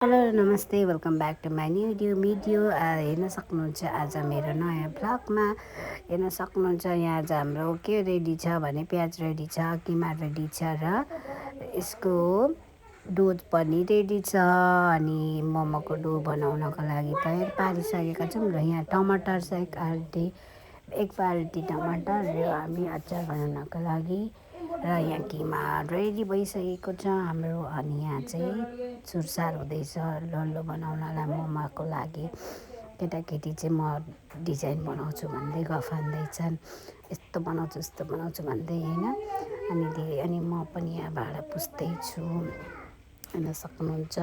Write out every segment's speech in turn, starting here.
Hello नमस्ते welcome back to my new video हेर्न सक्नुहुन्छ आज मेरो नयाँ भ्लगमा हेर्न सक्नुहुन्छ यहाँ आज हाम्रो के रेडी छ भने प्याज रेडी छ, किमा रेडी छ र यसको डो पनि रेडी छ अनि मोमोको डो बनाउनको लागि तयार पारिसकेका छौँ र यहाँ टमाटर छ एक बाल्टी टमाटर र हामी अचार बनाउनको लागि र यहाँ किमा रेडी भइसकेको छ हाम्रो। अनि यहाँ चाहिँ सुरसार हुँदैछ डल्लो बनाउनलाई मोमोको लागि। केटाकेटी चाहिँ म डिजाइन बनाउँछु भन्दै गफान्दैछन्, यस्तो बनाउँछु भन्दै होइन। अनि म पनि यहाँ भाँडा पुस्दैछु हेर्न सक्नुहुन्छ।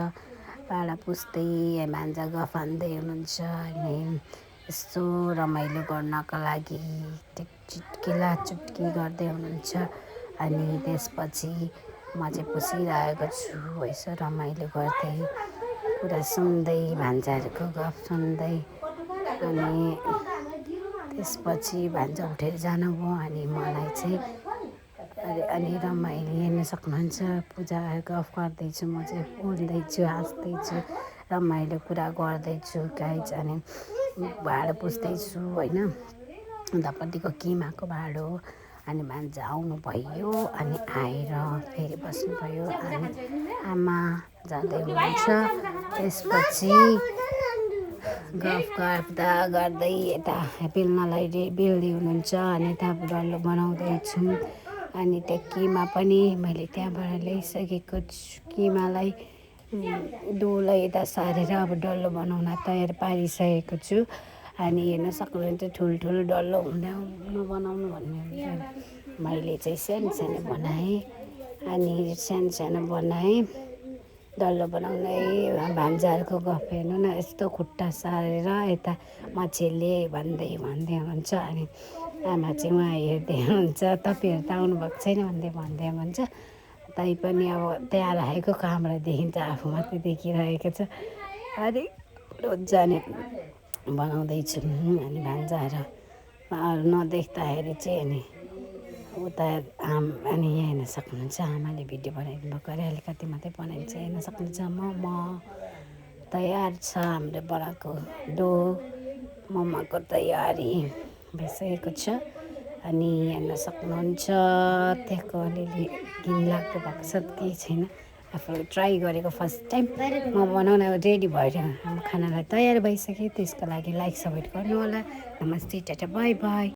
भाँडा पुस्दै भान्जा गफान्दै हुनुहुन्छ अनि यस्तो रमाइलो गर्नको लागि चुटकी गर्दै हुनुहुन्छ। अनि त्यसपछि म चाहिँ पुसिरहेको छु यसो रमाइलो गर्दै, कुरा सुन्दै, भान्जाहरूको गफ सुन्दै। अनि त्यसपछि भान्जा उठेर जानुभयो अनि मलाई चाहिँ अनि रमाइलो हेर्न सक्नुहुन्छ। पूजा गफ गर्दैछु, म चाहिँ बोल्दैछु, हाँस्दैछु, रमाइलो कुरा गर्दैछु गाइज। अनि भाँडो पुस्दैछु होइन, उतापट्टिको किमाको भाँडो। अनि भान्जा आउनुभयो अनि आएर फेरि बस्नुभयो अनि आमा जाँदै हुनुहुन्छ। त्यसपछि गफ गर्दै यता बेल्नलाई बेल्दै हुनुहुन्छ अनि यता डल्लो बनाउँदैछौँ। अनि त्यो किमा पनि मैले त्यहाँबाट ल्याइसकेको छु। किमालाई डोलाई यता सारेर अब डल्लो बनाउन तयार पारिसकेको छु। अनि हेर्न सक्नुहुन्छ ठुल्ठुलो डल्लो बनाउनु भन्ने मैले चाहिँ सानो बनाएँ। अनि सानो बनाएँ डल्लो बनाउँदै। भान्जाहरूको गफ हेर्नु न, यस्तो खुट्टा सारेर यता मान्छेले भन्दै हुनुहुन्छ। अनि आमा चाहिँ उहाँ हेर्दै हुनुहुन्छ, तपाईँहरू त आउनुभएको छैन भन्दै हुनुहुन्छ। तैपनि अब त्यहाँ राखेको कामलाई देखिन्छ, आफू मात्रै देखिरहेको छ। अनि रोजाने बनाउँदैछु अनि भान्जाहरू नदेख्दाखेरि चाहिँ अनि उता अनि यहाँ हेर्न सक्नुहुन्छ आमाले भिडियो बनाइदिनु भएको अरे अलिकति मात्रै बनाइन्छ। हेर्न सक्नुहुन्छ मोमो तयार छ, हाम्रो बनाएको डो मोमोको तयारी भइसकेको छ। अनि हेर्न सक्नुहुन्छ त्यहाँको अलिअलि घिनलाग्दो भएको छ केही छैन, आफूले ट्राई गरेको फर्स्ट टाइम म बनाउन रेडी भएर हाम्रो खानालाई तयार भइसक्यो। त्यसको लागि लाइक सपोर्ट गर्नु होला। नमस्ते, टाटा, बाई बाई।